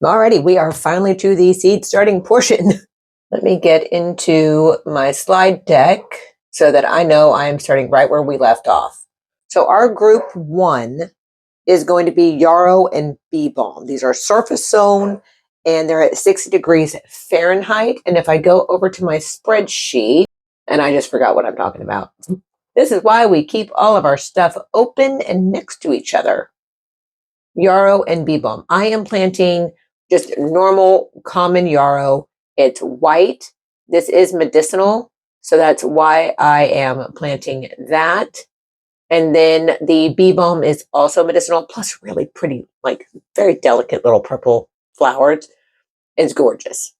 Alrighty, we are finally to the seed starting portion. Let me get into my slide deck so that I know I am starting right where we left off. So our group 1 is going to be yarrow and bee balm. These are surface-sown and they're at 60 degrees Fahrenheit. And if I go over to my spreadsheet, and I just forgot what I'm talking about. This is why we keep all of our stuff open and next to each other. Yarrow and bee balm. I am planting just normal common yarrow. It's white. This is medicinal. So that's why I am planting that. And then the bee balm is also medicinal, plus really pretty, like very delicate little purple flowers. It's gorgeous.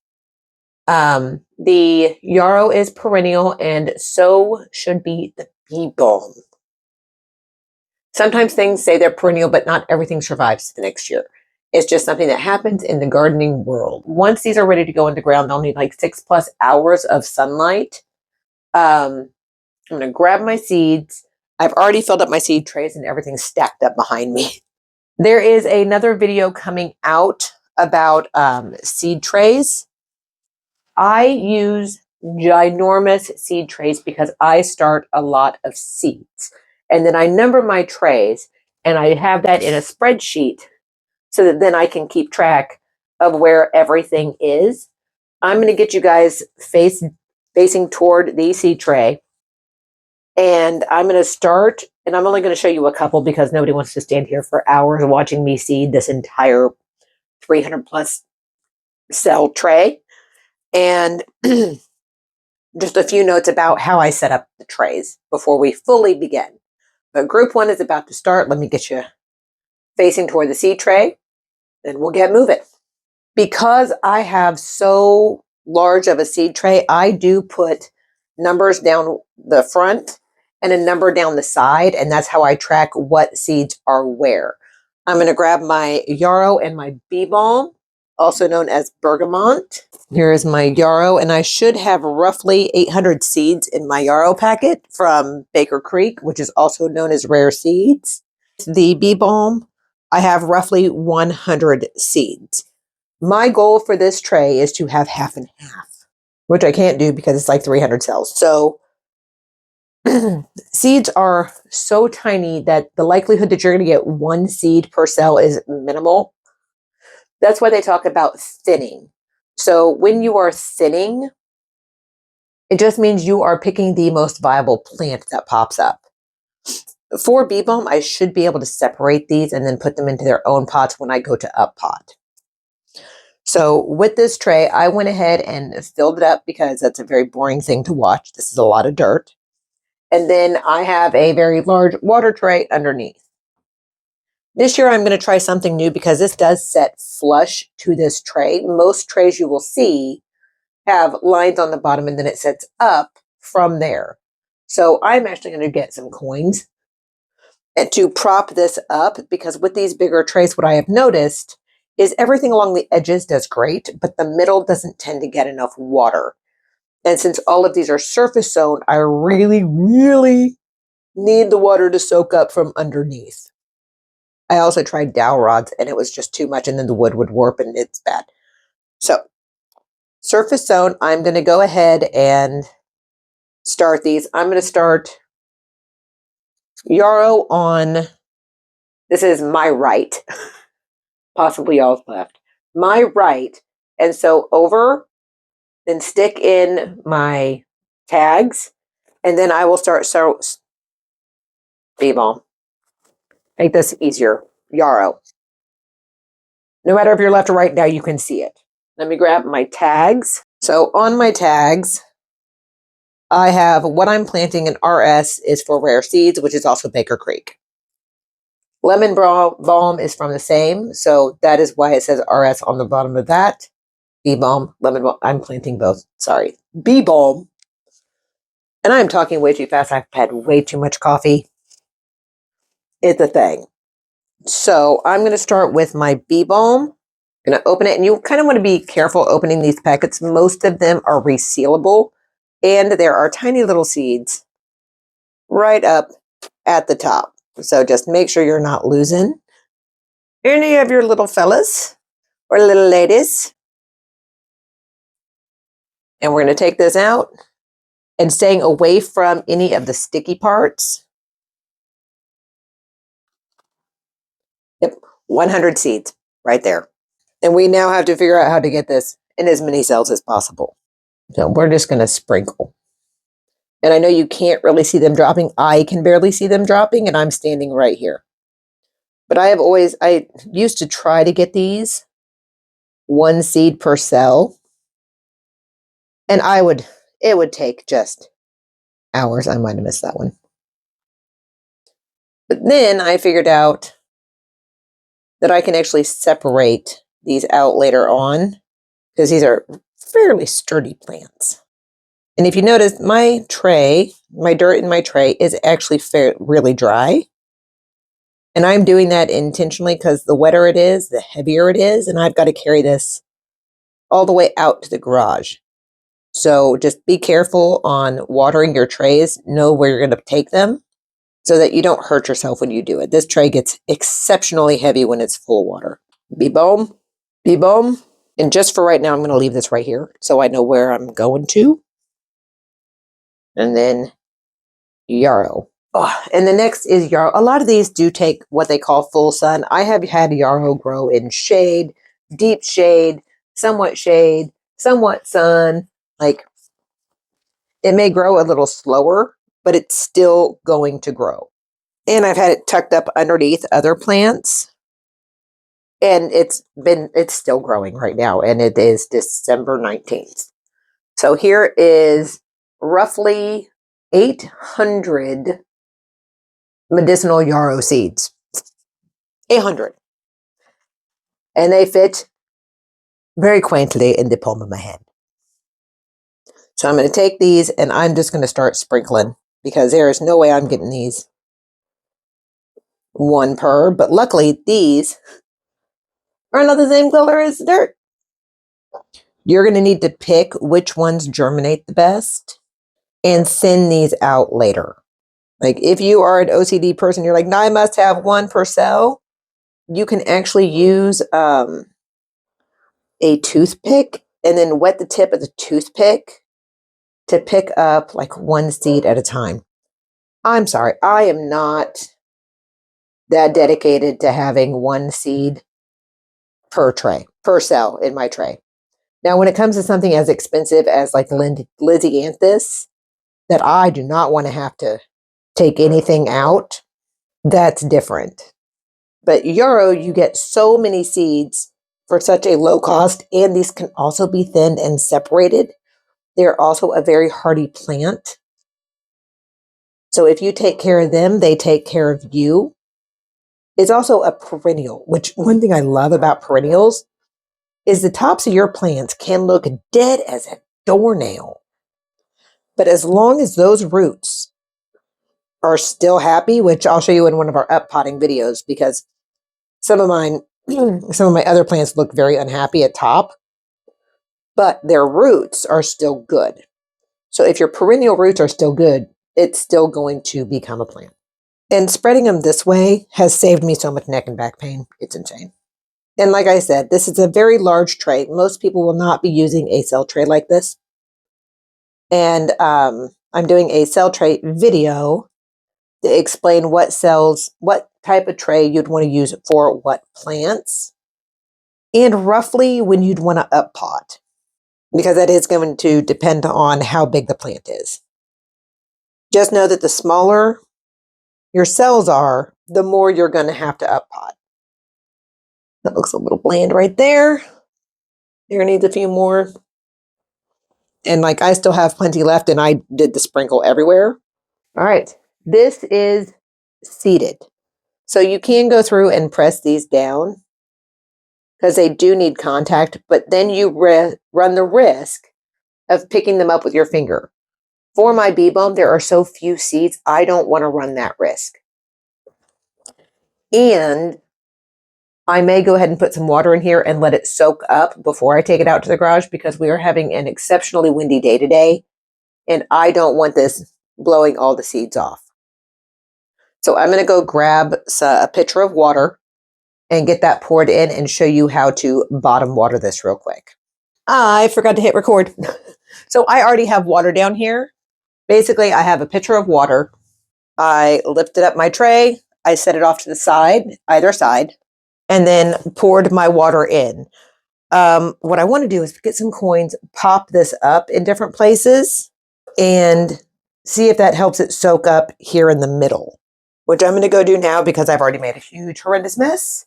The yarrow is perennial, and so should be the bee balm. Sometimes things say they're perennial, but not everything survives the next year. It's just something that happens in the gardening world. Once these are ready to go in the ground, they'll need like 6+ hours of sunlight. I'm going to grab my seeds. I've already filled up my seed trays and everything's stacked up behind me. There is another video coming out about seed trays. I use ginormous seed trays because I start a lot of seeds. And then I number my trays, and I have that in a spreadsheet so that then I can keep track of where everything is. I'm going to get you guys facing toward the seed tray. And I'm going to start, and I'm only going to show you a couple because nobody wants to stand here for hours watching me seed this entire 300+ cell tray. And just a few notes about how I set up the trays before we fully begin. But group 1 is about to start. Let me get you facing toward the seed tray, and we'll get moving. Because I have so large of a seed tray, I do put numbers down the front and a number down the side, and that's how I track what seeds are where. I'm going to grab my yarrow and my bee balm, also known as bergamot. Here is my yarrow, and I should have roughly 800 seeds in my yarrow packet from Baker Creek, which is also known as Rare Seeds. The bee balm, I have roughly 100 seeds. My goal for this tray is to have half and half, which I can't do because it's like 300 cells. So seeds are so tiny that the likelihood that you're going to get one seed per cell is minimal. That's why they talk about thinning. So when you are thinning, it just means you are picking the most viable plant that pops up. For bee balm, I should be able to separate these and then put them into their own pots when I go to up pot. So with this tray, I went ahead and filled it up because that's a very boring thing to watch. This is a lot of dirt. And then I have a very large water tray underneath. This year I'm going to try something new because this does set flush to this tray. Most trays you will see have lines on the bottom and then it sets up from there. So I'm actually going to get some coins and to prop this up, because with these bigger trays, what I have noticed is everything along the edges does great, but the middle doesn't tend to get enough water. And since all of these are surface sown, I really, really need the water to soak up from underneath. I also tried dowel rods and it was just too much, and then the wood would warp and it's bad. So surface sown, I'm going to go ahead and start these. I'm going to start yarrow on, this is my right, possibly y'all's left, my right. And so over, then stick in my tags, and then I will start bee balm. Make this easier. Yarrow. No matter if you're left or right, now you can see it. Let me grab my tags. So on my tags, I have what I'm planting, and RS is for Rare Seeds, which is also Baker Creek. Lemon balm is from the same, so that is why it says RS on the bottom of that. Bee balm, lemon balm. I'm planting both. Sorry. Bee balm. And I'm talking way too fast. I've had way too much coffee. It's a thing. So I'm going to start with my bee balm. I'm going to open it, and you kind of want to be careful opening these packets. Most of them are resealable, and there are tiny little seeds right up at the top. So just make sure you're not losing any of your little fellas. or little ladies. And we're going to take this out and staying away from any of the sticky parts. Yep, 100 seeds right there. And we now have to figure out how to get this in as many cells as possible. So we're just going to sprinkle. And I know you can't really see them dropping. I can barely see them dropping, and I'm standing right here. But I used to try to get these 1 seed per cell. And it would take just hours. I might have missed that one. But then I figured out that I can actually separate these out later on because these are fairly sturdy plants. And if you notice, my dirt in my tray is actually really dry. And I'm doing that intentionally because the wetter it is, the heavier it is. And I've got to carry this all the way out to the garage. So just be careful on watering your trays. Know where you're going to take them so that you don't hurt yourself when you do it. This tray gets exceptionally heavy when it's full of water. Balm. And just for right now, I'm going to leave this right here so I know where I'm going to. And then Yarrow. Oh, and the next is Yarrow. A lot of these do take what they call full sun. I have had Yarrow grow in shade, deep shade, somewhat sun. Like, it may grow a little slower, but it's still going to grow. And I've had it tucked up underneath other plants. And it's still growing right now. And it is December 19th. So here is roughly 800 medicinal yarrow seeds. 800. And they fit very quaintly in the palm of my hand. So I'm going to take these and I'm just going to start sprinkling because there is no way I'm getting these 1 per. But luckily, these are not the same color as dirt. You're going to need to pick which ones germinate the best and send these out later. Like, if you are an OCD person, you're like, no, I must have 1 per cell. You can actually use a toothpick and then wet the tip of the toothpick to pick up like 1 seed at a time. I'm sorry, I am not that dedicated to having 1 seed per cell in my tray. Now, when it comes to something as expensive as like Lisianthus, that I do not want to have to take anything out, that's different. But yarrow, you get so many seeds for such a low cost, and these can also be thinned and separated. They're also a very hardy plant. So if you take care of them, they take care of you. It's also a perennial, which one thing I love about perennials is the tops of your plants can look dead as a doornail. But as long as those roots are still happy, which I'll show you in one of our up potting videos, because some of my other plants look very unhappy at top, but their roots are still good. So if your perennial roots are still good, it's still going to become a plant. And spreading them this way has saved me so much neck and back pain. It's insane. And like I said, this is a very large tray. Most people will not be using a cell tray like this. And I'm doing a cell tray video to explain what type of tray you'd want to use for what plants, and roughly when you'd want to up pot, because that is going to depend on how big the plant is. Just know that the smaller your cells are, the more you're going to have to up pot. That looks a little bland right there. There needs a few more. And like, I still have plenty left, and I did the sprinkle everywhere. All right, this is seeded. So you can go through and press these down because they do need contact, but then you run the risk of picking them up with your finger. For my bee balm, there are so few seeds, I don't want to run that risk. And I may go ahead and put some water in here and let it soak up before I take it out to the garage, because we are having an exceptionally windy day today, and I don't want this blowing all the seeds off. So I'm going to go grab a pitcher of water, and get that poured in and show you how to bottom water this real quick. I forgot to hit record. So I already have water down here. Basically, I have a pitcher of water. I lifted up my tray. I set it off to the side, either side, and then poured my water in. What I want to do is get some coins, pop this up in different places, and see if that helps it soak up here in the middle, which I'm going to go do now because I've already made a huge, horrendous mess.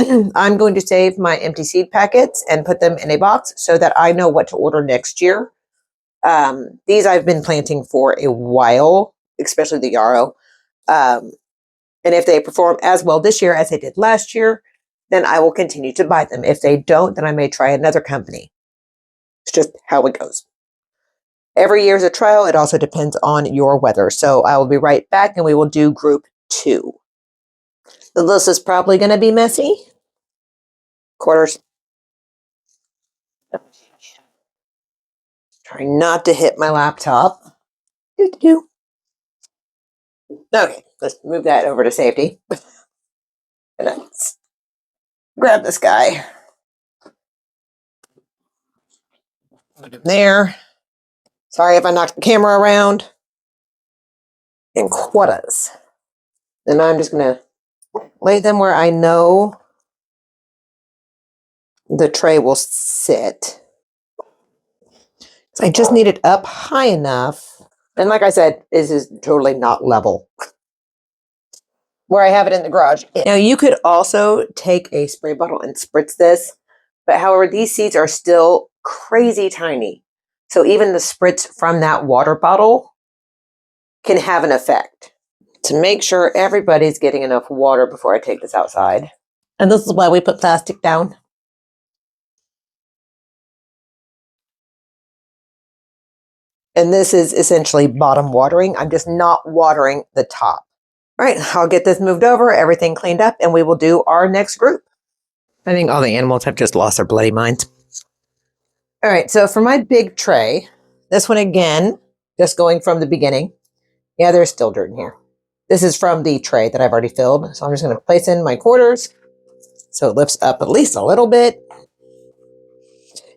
I'm going to save my empty seed packets and put them in a box so that I know what to order next year. These I've been planting for a while, especially the yarrow. And if they perform as well this year as they did last year, then I will continue to buy them. If they don't, then I may try another company. It's just how it goes. Every year is a trial. It also depends on your weather. So I will be right back and we will do group 2. So this is probably going to be messy. Quarters. Try not to hit my laptop. Okay, let's move that over to safety. Let's grab this guy. Put him there. Sorry if I knocked the camera around. And quotas. Then I'm just going to lay them where I know the tray will sit. So I just need it up high enough. And like I said, this is totally not level where I have it in the garage. Now you could also take a spray bottle and spritz this, but however, these seeds are still crazy tiny. So even the spritz from that water bottle can have an effect. To make sure everybody's getting enough water before I take this outside. And this is why we put plastic down. And this is essentially bottom watering. I'm just not watering the top. All right, I'll get this moved over, everything cleaned up, and we will do our next group. I think all the animals have just lost their bloody minds. All right, so for my big tray, this one again, just going from the beginning. Yeah, there's still dirt in here. This is from the tray that I've already filled. So I'm just going to place in my quarters so it lifts up at least a little bit.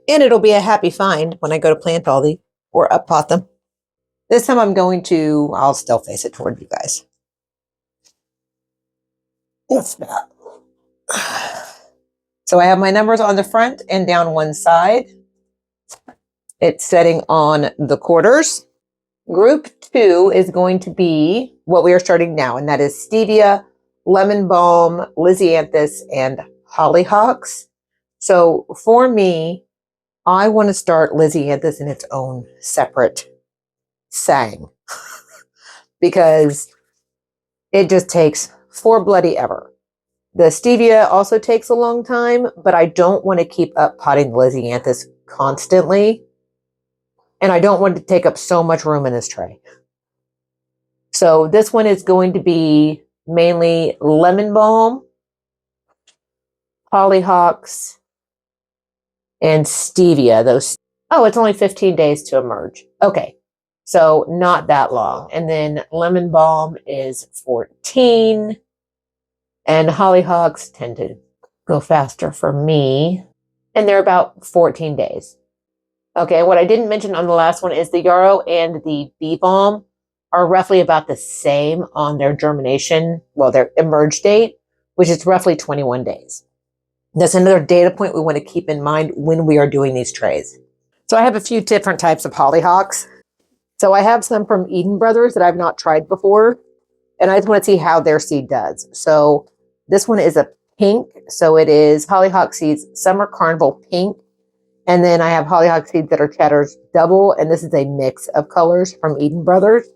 And it'll be a happy find when I go to plant all the or up pot them. This time I'll still face it toward you guys. It's not. So I have my numbers on the front and down one side. It's setting on the quarters. Group 2 is going to be what we are starting now, and that is Stevia, lemon balm, Lisianthus, and hollyhocks. So for me, I want to start Lisianthus in its own separate sang because it just takes for bloody ever. The Stevia also takes a long time, but I don't want to keep up potting the Lisianthus constantly. And I don't want to take up so much room in this tray. So this one is going to be mainly lemon balm, hollyhocks, and Stevia. It's only 15 days to emerge. Okay, so not that long. And then lemon balm is 14, and hollyhocks tend to go faster for me. And they're about 14 days. Okay, what I didn't mention on the last one is the yarrow and the bee balm are roughly about the same on their germination, their emerge date, which is roughly 21 days. That's another data point we want to keep in mind when we are doing these trays. So I have a few different types of hollyhocks. So I have some from Eden Brothers that I've not tried before, and I just want to see how their seed does. So this one is a pink, so it is hollyhock seeds, summer carnival pink. And then I have hollyhock seeds that are Cheddar's double, and this is a mix of colors from Eden Brothers.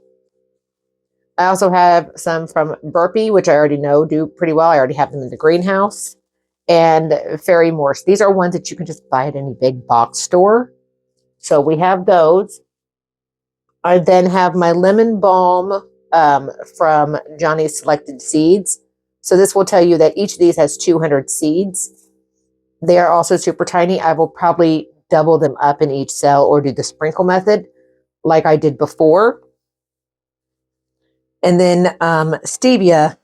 I also have some from Burpee, which I already know do pretty well. I already have them in the greenhouse. And Fairy Morse. These are ones that you can just buy at any big box store. So we have those. I then have my lemon balm from Johnny's Selected Seeds. So this will tell you that each of these has 200 seeds. They are also super tiny. I will probably double them up in each cell or do the sprinkle method like I did before. And then Stevia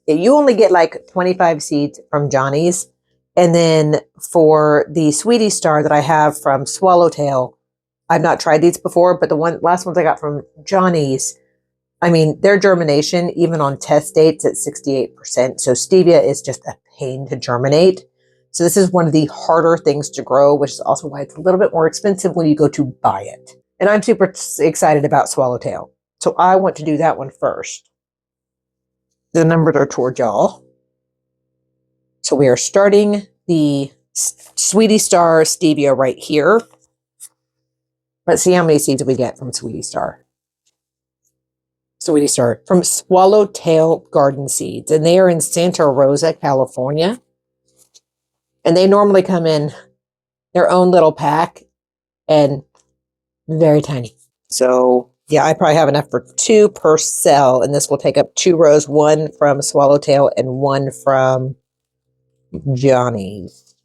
You only get like 25 seeds from Johnny's. And then for the Sweetie Star that I have from Swallowtail, I've not tried these before, but the last ones I got from Johnny's, I mean, their germination, even on test dates, at 68%. So stevia is just a pain to germinate. So this is one of the harder things to grow, which is also why it's a little bit more expensive when you go to buy it. And I'm super excited about Swallowtail. So I want to do that one first. The numbers are toward y'all. So we are starting the Sweetie Star Stevia right here. Let's see how many seeds we get from Sweetie Star. Sweetie Star from Swallowtail Garden Seeds. And they are in Santa Rosa, California. And they normally come in their own little pack and very tiny. So yeah, I probably have enough for 2 per cell. And this will take up 2 rows, one from Swallowtail and one from Johnny's.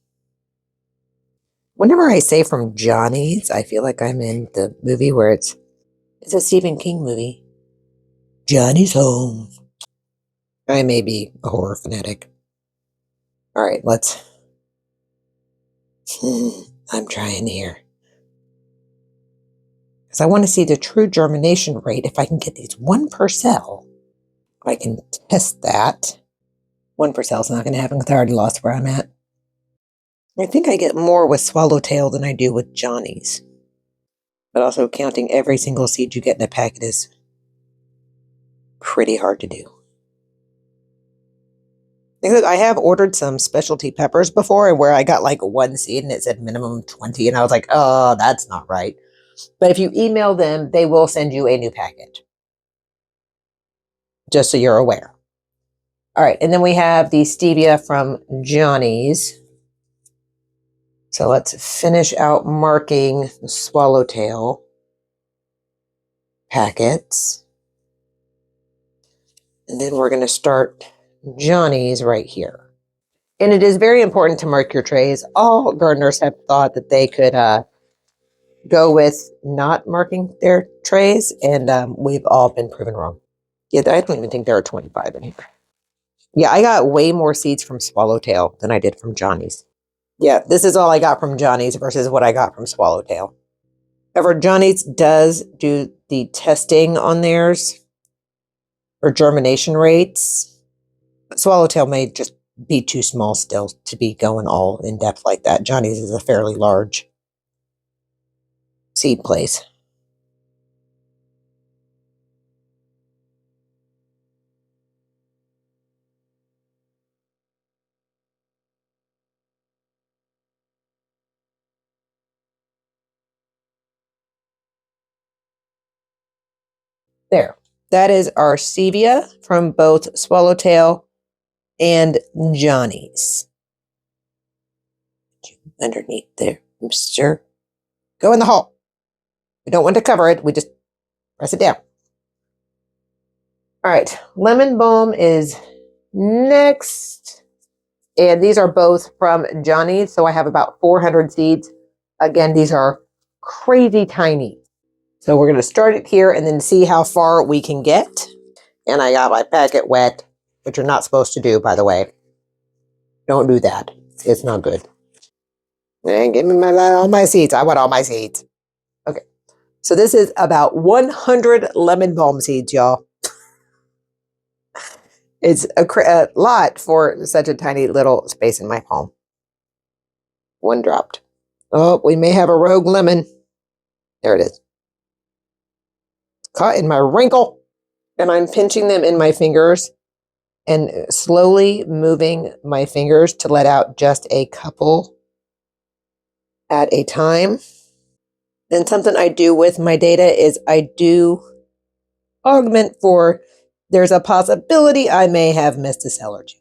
Whenever I say from Johnny's, I feel like I'm in the movie where it's a Stephen King movie. Johnny's Home. I may be a horror fanatic. All right, let's... I'm trying here. Because I want to see the true germination rate. If I can get these 1 per cell, I can test that. 1 per cell is not going to happen because I already lost where I'm at. I think I get more with Swallowtail than I do with Johnny's. But also counting every single seed you get in a packet is pretty hard to do. Because I have ordered some specialty peppers before where I got like 1 seed and it said minimum 20 and I was like, oh, that's not right. But if you email them, they will send you a new packet. Just so you're aware. All right, and then we have the stevia from Johnny's. So let's finish out marking the Swallowtail packets. And then we're going to start Johnny's right here. And it is very important to mark your trays. All gardeners have thought that they could go with not marking their trays, and we've all been proven wrong. Yeah, I don't even think there are 25 in here. Yeah, I got way more seeds from Swallowtail than I did from Johnny's. Yeah, this is all I got from Johnny's versus what I got from Swallowtail. However, Johnny's does do the testing on theirs for germination rates. Swallowtail may just be too small still to be going all in depth like that. Johnny's is a fairly large seed place. There. That is our stevia from both Swallowtail and Johnny's. Underneath there, Mr. Go in the hole. We don't want to cover it. We just press it down. All right. Lemon Balm is next. And these are both from Johnny's. So I have about 400 seeds. Again, these are crazy tiny. So we're going to start it here and then see how far we can get. And I got my packet wet, which you're not supposed to do, by the way. Don't do that. It's not good. And give me all my seeds. I want all my seeds. Okay. So this is about 100 lemon balm seeds, y'all. It's a lot for such a tiny little space in my palm. 1 dropped. Oh, we may have a rogue lemon. There it is. Caught in my wrinkle. And I'm pinching them in my fingers and slowly moving my fingers to let out just a couple at a time. And something I do with my data is I do augment for there's a possibility I may have missed a cell or 2.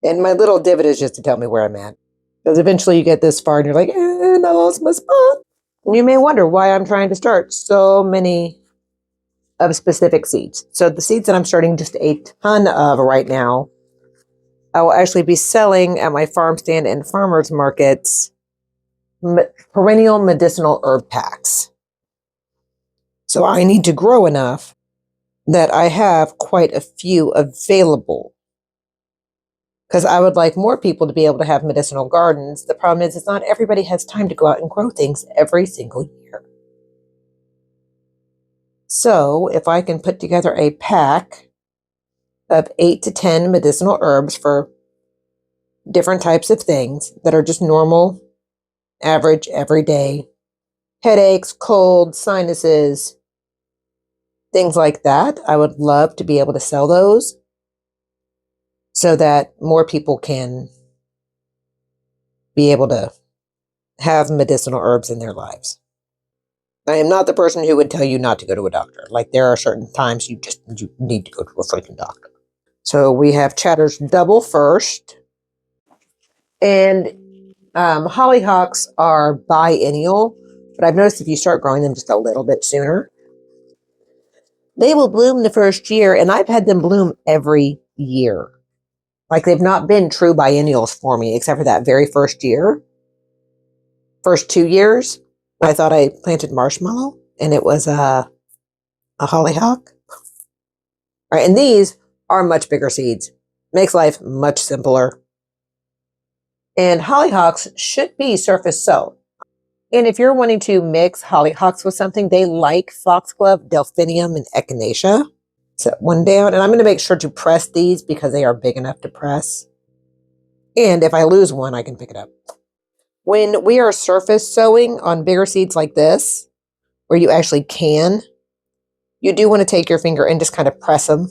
And my little divot is just to tell me where I'm at. Because eventually you get this far and you're like, and I lost my spot. And you may wonder why I'm trying to start so many of specific seeds. So the seeds that I'm starting just a ton of right now, I will actually be selling at my farm stand and farmers markets perennial medicinal herb packs. So I need to grow enough that I have quite a few available. because I would like more people to be able to have medicinal gardens. The problem is not everybody has time to go out and grow things every single year. So if I can put together a pack of 8 to 10 medicinal herbs for different types of things that are just normal, average, everyday headaches, colds, sinuses, things like that, I would love to be able to sell those so that more people can be able to have medicinal herbs in their lives. I am not the person who would tell you not to go to a doctor. Like, there are certain times you need to go to a freaking doctor. So we have Chatter's Double first. And hollyhocks are biennial, but I've noticed if you start growing them just a little bit sooner, they will bloom the first year, and I've had them bloom every year. Like, they've not been true biennials for me, except for that very first year. First 2 years, I thought I planted marshmallow, and it was a hollyhock. All right, and these are much bigger seeds. Makes life much simpler. And hollyhocks should be surface-sown. And if you're wanting to mix hollyhocks with something, they like foxglove, delphinium, and echinacea. Set one down, and I'm going to make sure to press these because they are big enough to press. And if I lose one, I can pick it up. When we are surface sowing on bigger seeds like this, where you actually can, you do want to take your finger and just kind of press them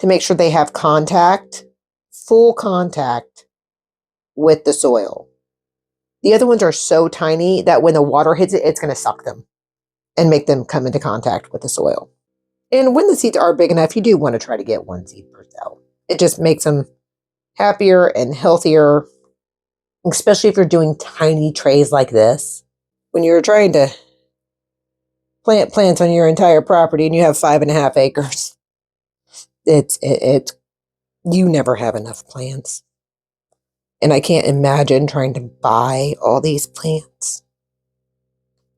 to make sure they have contact, full contact with the soil. The other ones are so tiny that when the water hits it, it's going to suck them and make them come into contact with the soil. And when the seeds are big enough, you do want to try to get one seed per cell. It just makes them happier and healthier, especially if you're doing tiny trays like this. When you're trying to plant plants on your entire property and you have 5.5 acres, it's you never have enough plants. And I can't imagine trying to buy all these plants.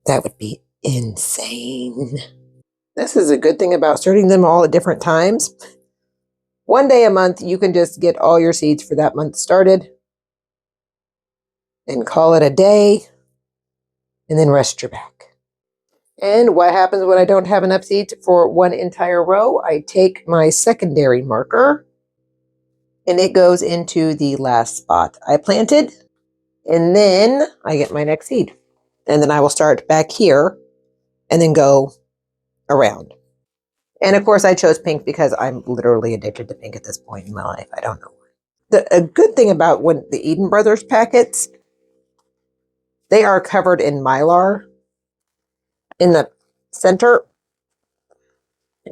That would be insane. This is a good thing about starting them all at different times. One day a month, you can just get all your seeds for that month started and call it a day and then rest your back. And what happens when I don't have enough seeds for one entire row? I take my secondary marker and it goes into the last spot I planted. And then I get my next seed. And then I will start back here and then go around. And of course I chose pink because I'm literally addicted to pink at this point in my life. I don't know why. A good thing about the Eden Brothers packets, they are covered in mylar in the center.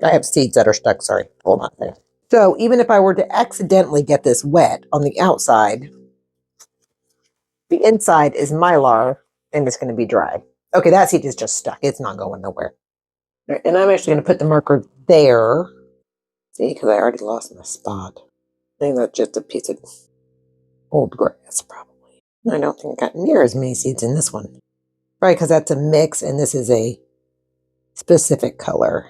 I have seeds that are stuck. Sorry. Hold on there. So even if I were to accidentally get this wet on the outside, the inside is mylar and it's going to be dry. Okay, that seed is just stuck. It's not going nowhere. Right, and I'm actually going to put the marker there. See, because I already lost my spot. I think that's just a piece of old grass, probably. I don't think I got near as many seeds in this one. Right, because that's a mix and this is a specific color.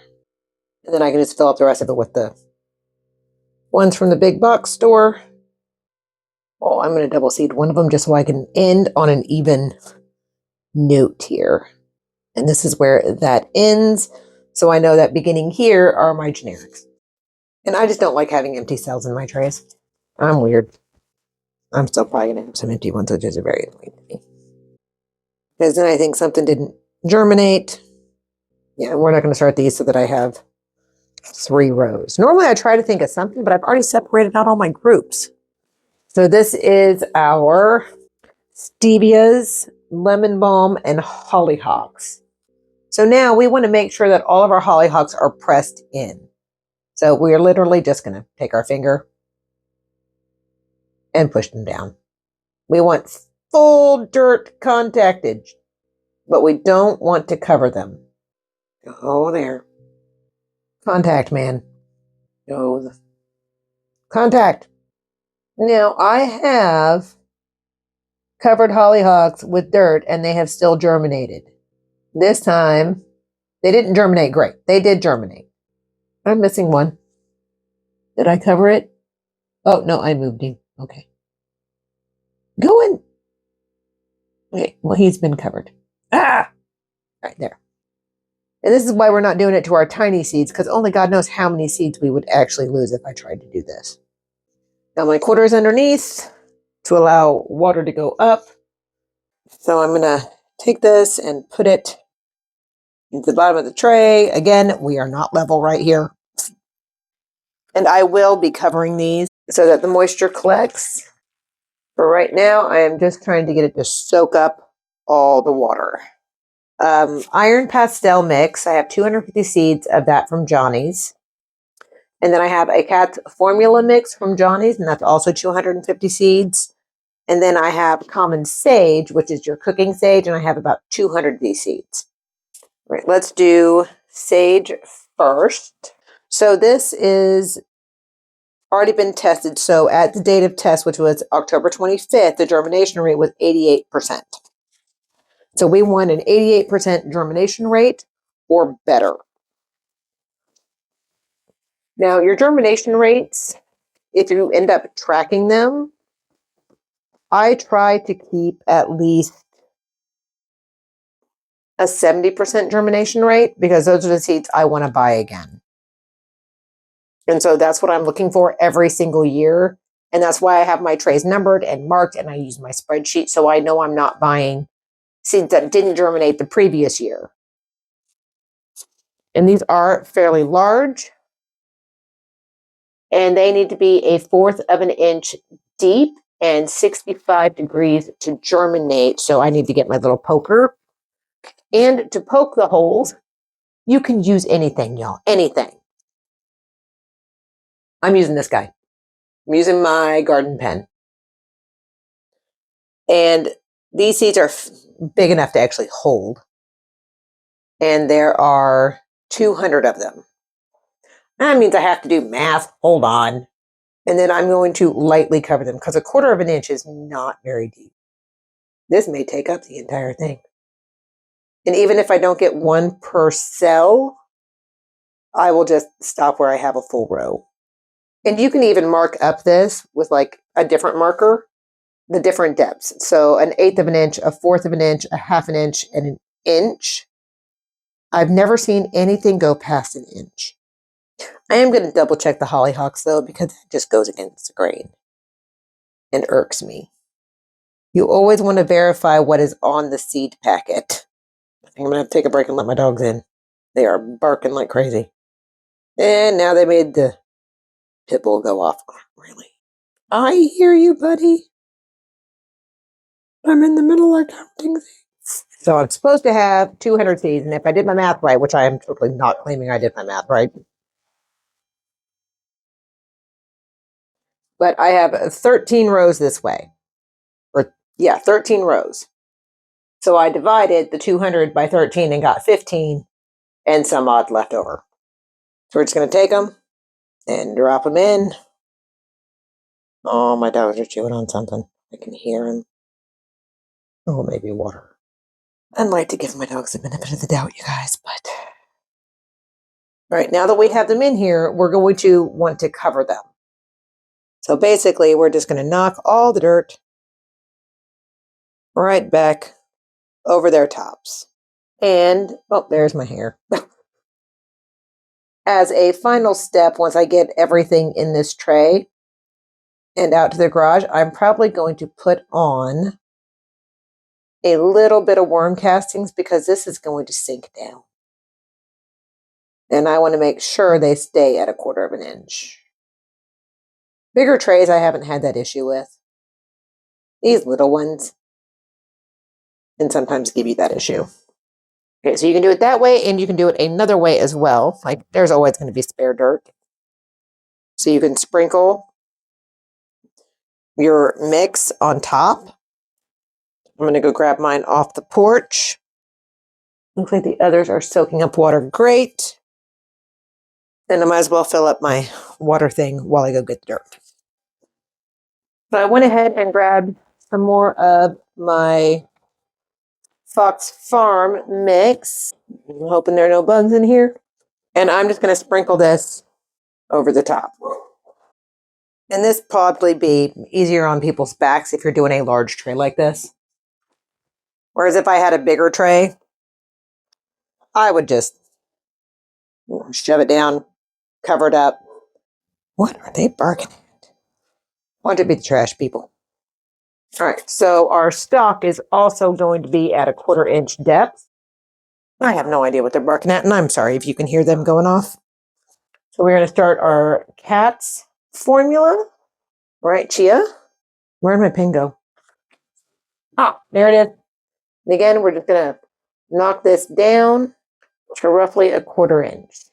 And then I can just fill up the rest of it with the ones from the big box store. Oh, I'm going to double seed one of them just so I can end on an even note here. And this is where that ends. So I know that beginning here are my generics. And I just don't like having empty cells in my trays. I'm weird. I'm still probably going to have some empty ones, which is very annoying to me. Because then I think something didn't germinate. Yeah, we're not going to start these so that I have 3 rows. Normally I try to think of something, but I've already separated out all my groups. So this is our Stevias, lemon balm, and hollyhocks. So now we want to make sure that all of our hollyhocks are pressed in. So we're literally just going to take our finger and push them down. We want full dirt contactage, but we don't want to cover them. Oh, there. Contact, man. Oh, contact. Now, I have covered hollyhocks with dirt, and they have still germinated. This time, they didn't germinate great. They did germinate. I'm missing one. Did I cover it? Oh, no, I moved him. Okay. Go in. Okay, well, he's been covered. Ah! Right there. And this is why we're not doing it to our tiny seeds, because only God knows how many seeds we would actually lose if I tried to do this. Now my quarter is underneath to allow water to go up. So I'm going to take this and put it into the bottom of the tray. Again, we are not level right here. And I will be covering these so that the moisture collects. For right now, I am just trying to get it to soak up all the water. Iron pastel mix. I have 250 seeds of that from Johnny's. And then I have a cat's formula mix from Johnny's, and that's also 250 seeds. And then I have common sage, which is your cooking sage, and I have about 200 of these seeds. All right, let's do sage first. So this is already been tested. So at the date of test, which was October 25th, the germination rate was 88%. So we want an 88% germination rate or better. Now, your germination rates, if you end up tracking them, I try to keep at least a 70% germination rate because those are the seeds I want to buy again. And so that's what I'm looking for every single year. And that's why I have my trays numbered and marked, and I use my spreadsheet so I know I'm not buying seeds that didn't germinate the previous year. And these are fairly large. And they need to be 1/4 of an inch deep and 65 degrees to germinate. So I need to get my little poker. And to poke the holes, you can use anything, y'all. Anything. I'm using this guy. I'm using my garden pen. And these seeds are big enough to actually hold. And there are 200 of them. That means I have to do math. Hold on. And then I'm going to lightly cover them because 1/4 of an inch is not very deep. This may take up the entire thing. And even if I don't get one per cell, I will just stop where I have a full row. And you can even mark up this with like a different marker, the different depths. So 1/8 of an inch, 1/4 of an inch, 1/2 an inch, and an inch. I've never seen anything go past an inch. I am going to double check the hollyhocks though, because it just goes against the grain and irks me. You always want to verify what is on the seed packet. I think I'm going to have to take a break and let my dogs in. They are barking like crazy. And now they made the pit bull go off. Oh, really? I hear you, buddy. I'm in the middle of counting things. So I'm supposed to have 200 seeds, and if I did my math right, which I am totally not claiming I did my math right, but I have 13 rows this way. 13 rows. So I divided the 200 by 13 and got 15 and some odd left over. So we're just going to take them and drop them in. Oh, my dogs are chewing on something. I can hear them. Oh, maybe water. I'd like to give my dogs the benefit of the doubt, you guys, but... All right, now that we have them in here, we're going to want to cover them. So basically, we're just going to knock all the dirt right back over their tops. And, oh, there's my hair. As a final step, once I get everything in this tray and out to the garage, I'm probably going to put on a little bit of worm castings because this is going to sink down. And I want to make sure they stay at 1/4 of an inch. Bigger trays, I haven't had that issue with. These little ones can sometimes give you that issue. Okay, so you can do it that way, and you can do it another way as well. Like, there's always going to be spare dirt. So you can sprinkle your mix on top. I'm going to go grab mine off the porch. Looks like the others are soaking up water great. And I might as well fill up my water thing while I go get the dirt. So I went ahead and grabbed some more of my Fox Farm mix. I'm hoping there are no bugs in here. And I'm just going to sprinkle this over the top. And this probably be easier on people's backs if you're doing a large tray like this. Whereas if I had a bigger tray, I would just shove it down, cover it up. What are they barking at? Want to be the trash people. All right, so our stock is also going to be at a 1/4 inch depth. I have no idea what they're barking at, and I'm sorry if you can hear them going off. So we're going to start our cat's formula. Right, Chia? Where'd my pen go? Ah, there it is. And again, we're just going to knock this down to roughly a 1/4 inch.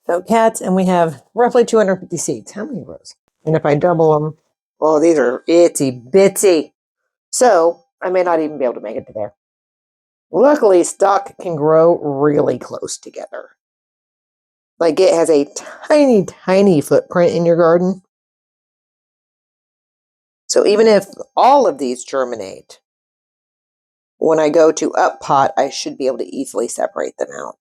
So cats, and we have roughly 250 seeds. How many rows? And if I double them, oh, these are itsy bitsy. So I may not even be able to make it to there. Luckily, stock can grow really close together. Like it has a tiny, tiny footprint in your garden. So even if all of these germinate, when I go to up pot, I should be able to easily separate them out.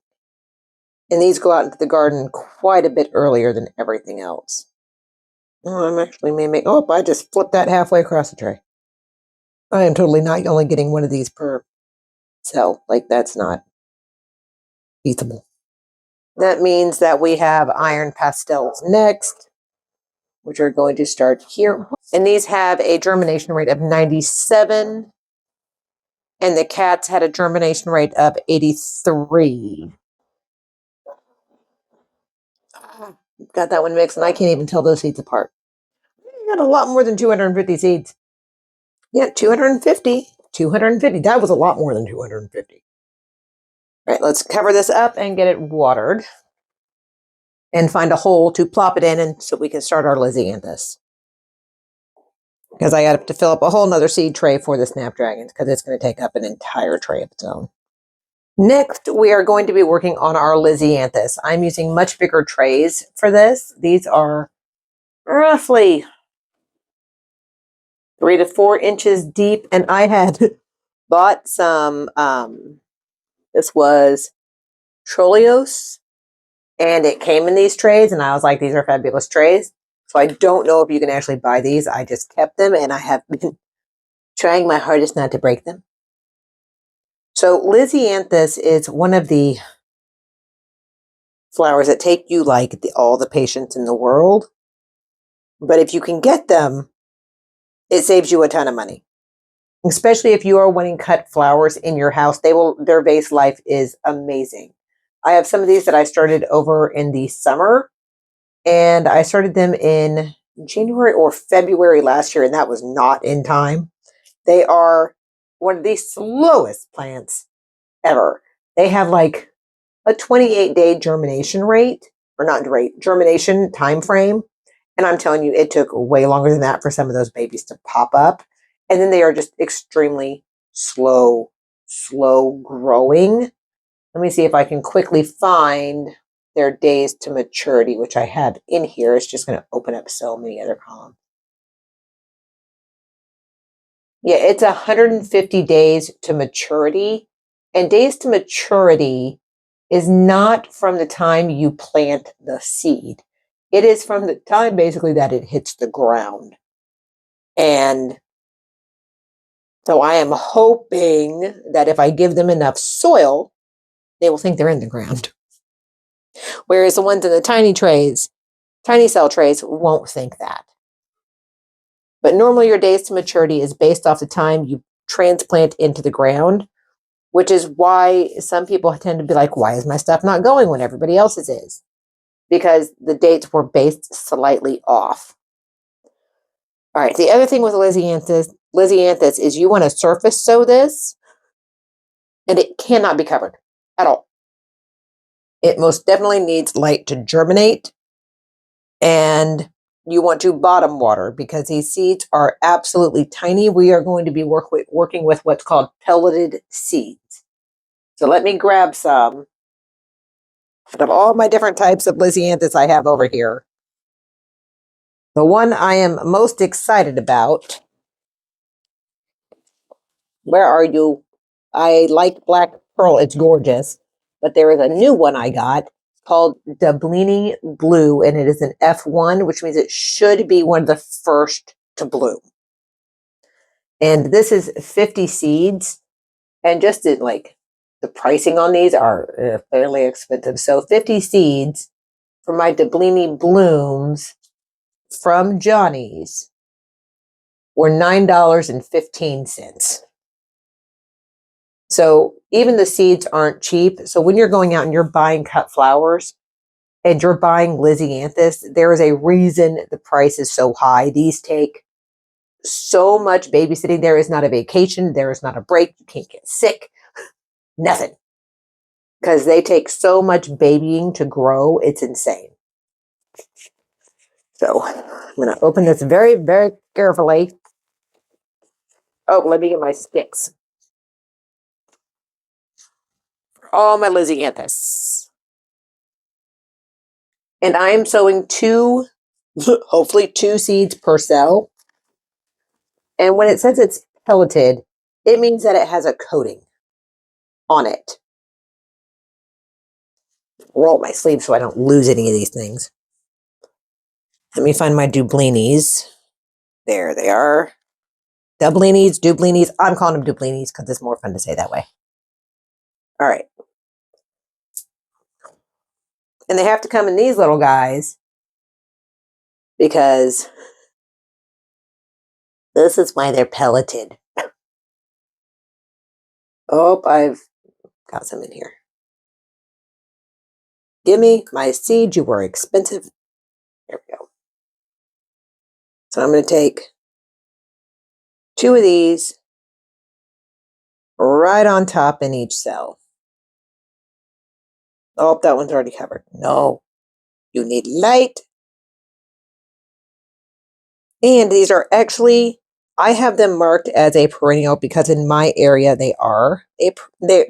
And these go out into the garden quite a bit earlier than everything else. Oh, I'm actually may make, oh, I just flipped that halfway across the tray. I am totally not only getting one of these per cell. Like that's not feasible. That means that we have iron pastels next, which are going to start here. And these have a germination rate of 97. And the cats had a germination rate of 83. Got that one mixed, and I can't even tell those seeds apart. You got a lot more than 250 seeds. Yeah, 250. 250. That was a lot more than 250. All right, let's cover this up and get it watered. And find a hole to plop it in, and so we can start our Lisianthus. Because I got to fill up a whole nother seed tray for the Snapdragons, because it's going to take up an entire tray of its own. Next, we are going to be working on our Lisianthus. I'm using much bigger trays for this. These are roughly 3 to 4 inches deep, and I had bought some, this was Trolleos, and it came in these trays, and I was like, these are fabulous trays. So I don't know if you can actually buy these. I just kept them, and I have been trying my hardest not to break them. So Lisianthus is one of the flowers that take you like all the patience in the world. But if you can get them, it saves you a ton of money. Especially if you are wanting cut flowers in your house, their vase life is amazing. I have some of these that I started over in the summer, and I started them in January or February last year, and that was not in time. They are one of the slowest plants ever. They have like a 28-day germination rate, or not rate, germination time frame. And I'm telling you, it took way longer than that for some of those babies to pop up. And then they are just extremely slow growing. Let me see if I can quickly find their days to maturity, which I have in here. It's just going to open up so many other columns. Yeah, it's 150 days to maturity. And days to maturity is not from the time you plant the seed. It is from the time basically that it hits the ground. And so I am hoping that if I give them enough soil, they will think they're in the ground. Whereas the ones in the tiny trays, tiny cell trays, won't think that. But normally your days to maturity is based off the time you transplant into the ground, which is why some people tend to be like, why is my stuff not going when everybody else's is? Because the dates were based slightly off. All right, the other thing with Lisianthus is you want to surface sow this, and it cannot be covered at all. It most definitely needs light to germinate, and you want to bottom water because these seeds are absolutely tiny. We are going to be working with what's called pelleted seeds. So let me grab some of all my different types of Lisianthus I have over here. The one I am most excited about, where are you? I like Black Pearl, it's gorgeous. But there is a new one I got called Dublini Blue, and it is an F1, which means it should be one of the first to bloom. And this is 50 seeds. And just the pricing on these are fairly expensive. So 50 seeds for my Dublini blooms from Johnny's were $9.15. So even the seeds aren't cheap. So when you're going out and you're buying cut flowers and you're buying Lisianthus, there is a reason the price is so high. These take so much babysitting. There is not a vacation. There is not a break. You can't get sick. Nothing. Because they take so much babying to grow. It's insane. So I'm going to open this very, very carefully. Oh, let me get my sticks. All my Lisianthus. And I am sowing hopefully two seeds per cell. And when it says it's pelleted, it means that it has a coating on it. Roll up my sleeve so I don't lose any of these things. Let me find my Dublinis. There they are. Dublinis. I'm calling them Dublinis because it's more fun to say that way. All right. And they have to come in these little guys because this is why they're pelleted. Oh, I've got some in here. Give me my seed. You were expensive. There we go. So I'm going to take two of these right on top in each cell. Oh, that one's already covered. No, you need light. And these are actually, I have them marked as a perennial because in my area they're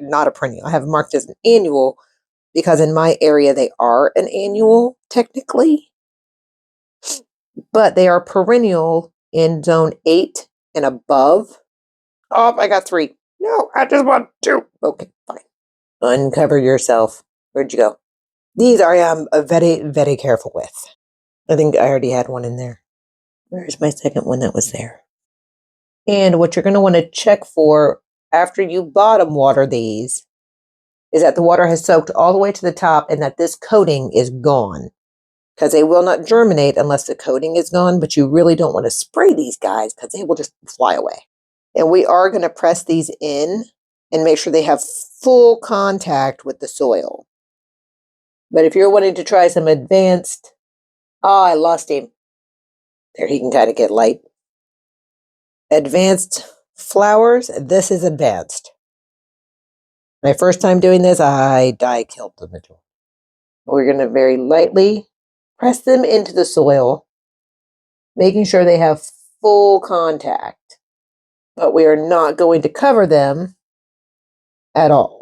not a perennial. I have them marked as an annual because in my area they are an annual technically. But they are perennial in zone 8 and above. Oh, I got 3. No, I just want 2. Okay, fine. Uncover yourself. Where'd you go? These I am very, very careful with. I think I already had one in there. Where's my second one that was there? And what you're going to want to check for after you bottom water these is that the water has soaked all the way to the top and that this coating is gone. Because they will not germinate unless the coating is gone, but you really don't want to spray these guys because they will just fly away. And we are going to press these in and make sure they have full contact with the soil. But if you're wanting to try some advanced, I lost him. There, he can kind of get light. Advanced flowers, this is advanced. My first time doing this, I killed the middle. We're going to very lightly press them into the soil, making sure they have full contact. But we are not going to cover them at all.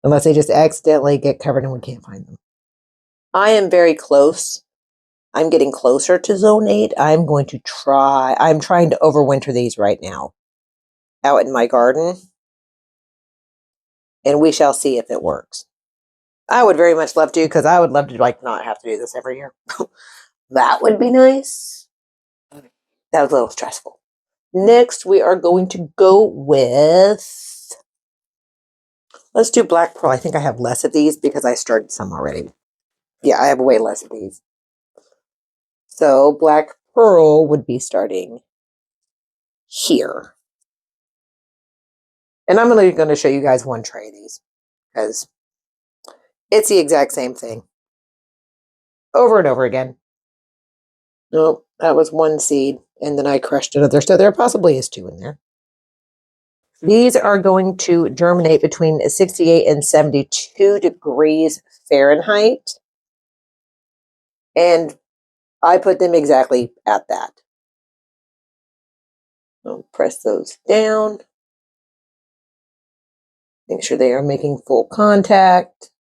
Unless they just accidentally get covered and we can't find them. I am very close. I'm getting closer to zone 8. I'm trying to overwinter these right now out in my garden. And we shall see if it works. I would very much love to because I would love to not have to do this every year. That would be nice. That was a little stressful. Next, we are going to go with, let's do black pearl. I think I have less of these because I started some already. Yeah, I have way less of these. So black pearl would be starting here. And I'm only going to show you guys one tray of these because it's the exact same thing. Over and over again. Nope, that was one seed. And then I crushed another. So there possibly is 2 in there. These are going to germinate between 68 and 72 degrees Fahrenheit. And I put them exactly at that. I'll press those down. Make sure they are making full contact.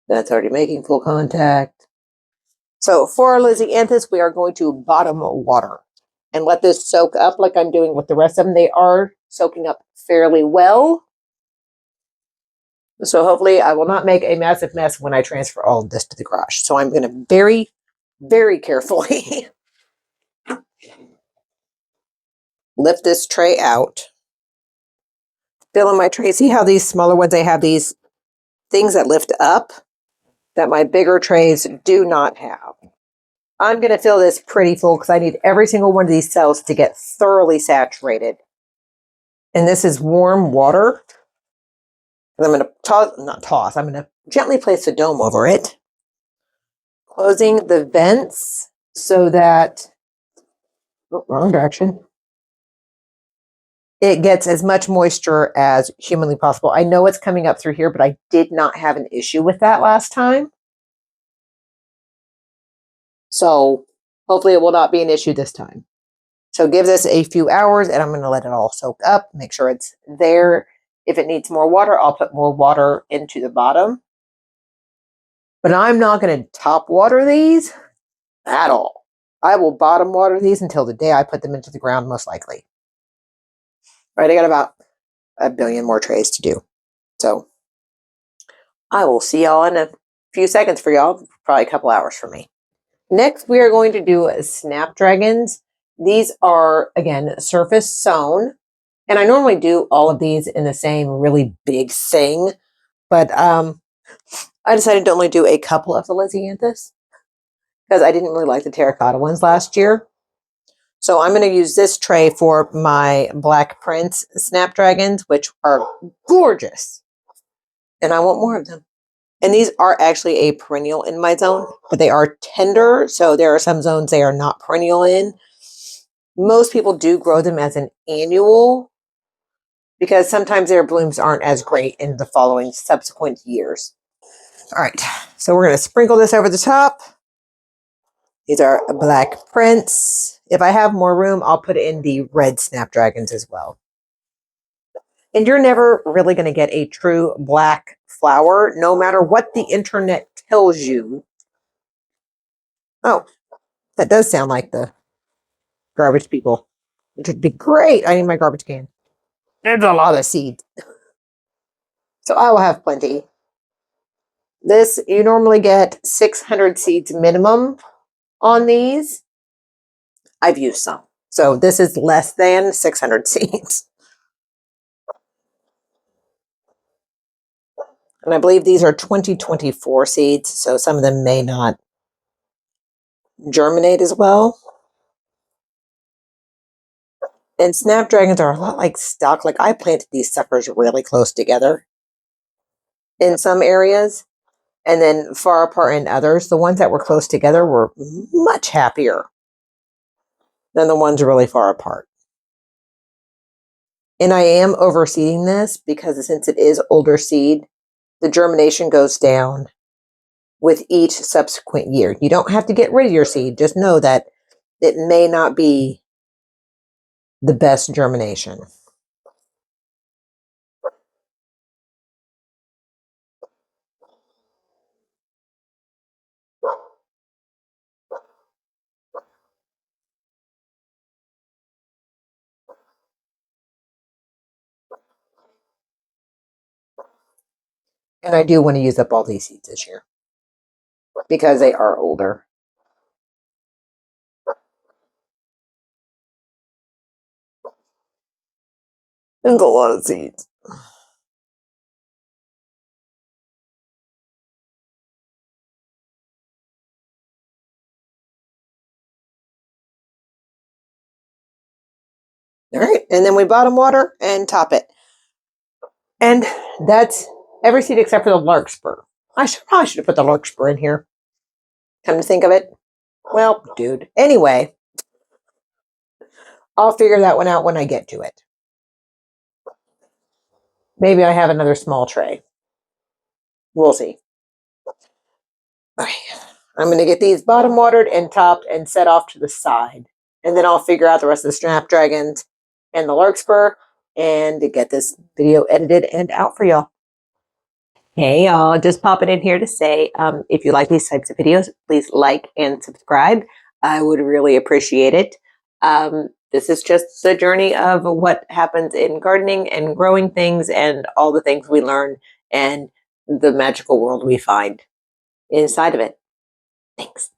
That's already making full contact. So for our Lisianthus, we are going to bottom water and let this soak up like I'm doing with the rest of them. They are soaking up fairly well. So hopefully I will not make a massive mess when I transfer all of this to the garage. So I'm going to very, very carefully lift this tray out. Fill in my tray. See how these smaller ones, they have these things that lift up that my bigger trays do not have. I'm going to fill this pretty full because I need every single one of these cells to get thoroughly saturated. And this is warm water. And I'm going to I'm going to gently place a dome over it, closing the vents so that, wrong direction, it gets as much moisture as humanly possible. I know it's coming up through here, but I did not have an issue with that last time. So hopefully it will not be an issue this time. So give this a few hours and I'm going to let it all soak up, make sure it's there. If it needs more water, I'll put more water into the bottom. But I'm not going to top water these at all. I will bottom water these until the day I put them into the ground, most likely. All right, I got about a billion more trays to do. So I will see y'all in a few seconds for y'all, probably a couple hours for me. Next, we are going to do Snapdragons. These are, again, surface-sown. And I normally do all of these in the same really big thing. But I decided to only do a couple of the Lisianthus because I didn't really like the terracotta ones last year. So I'm going to use this tray for my Black Prince Snapdragons, which are gorgeous. And I want more of them. And these are actually a perennial in my zone, but they are tender. So there are some zones they are not perennial in. Most people do grow them as an annual because sometimes their blooms aren't as great in the following subsequent years. All right, so we're going to sprinkle this over the top. These are Black Prince. If I have more room, I'll put in the red Snapdragons as well. And you're never really going to get a true black flower, no matter what the internet tells you. Oh, that does sound like the garbage people, which would be great. I need my garbage can. There's a lot of seeds. So I will have plenty. This, you normally get 600 seeds minimum on these. I've used some. So this is less than 600 seeds. And I believe these are 2024 seeds, so some of them may not germinate as well. And Snapdragons are a lot like stock. Like I planted these suckers really close together in some areas and then far apart in others. The ones that were close together were much happier than the ones really far apart. And I am overseeding this because since it is older seed, the germination goes down with each subsequent year. You don't have to get rid of your seed. Just know that it may not be the best germination. And I do want to use up all these seeds this year because they are older. There's a lot of seeds. All right, and then we bottom water and top it. And that's every seed except for the larkspur. I probably should have put the larkspur in here. Come to think of it. Well, dude. Anyway, I'll figure that one out when I get to it. Maybe I have another small tray. We'll see. All right. I'm going to get these bottom watered and topped and set off to the side. And then I'll figure out the rest of the Snapdragons and the larkspur and get this video edited and out for y'all. Hey y'all, just popping in here to say, if you like these types of videos, please like and subscribe. I would really appreciate it. This is just the journey of what happens in gardening and growing things and all the things we learn and the magical world we find inside of it. Thanks.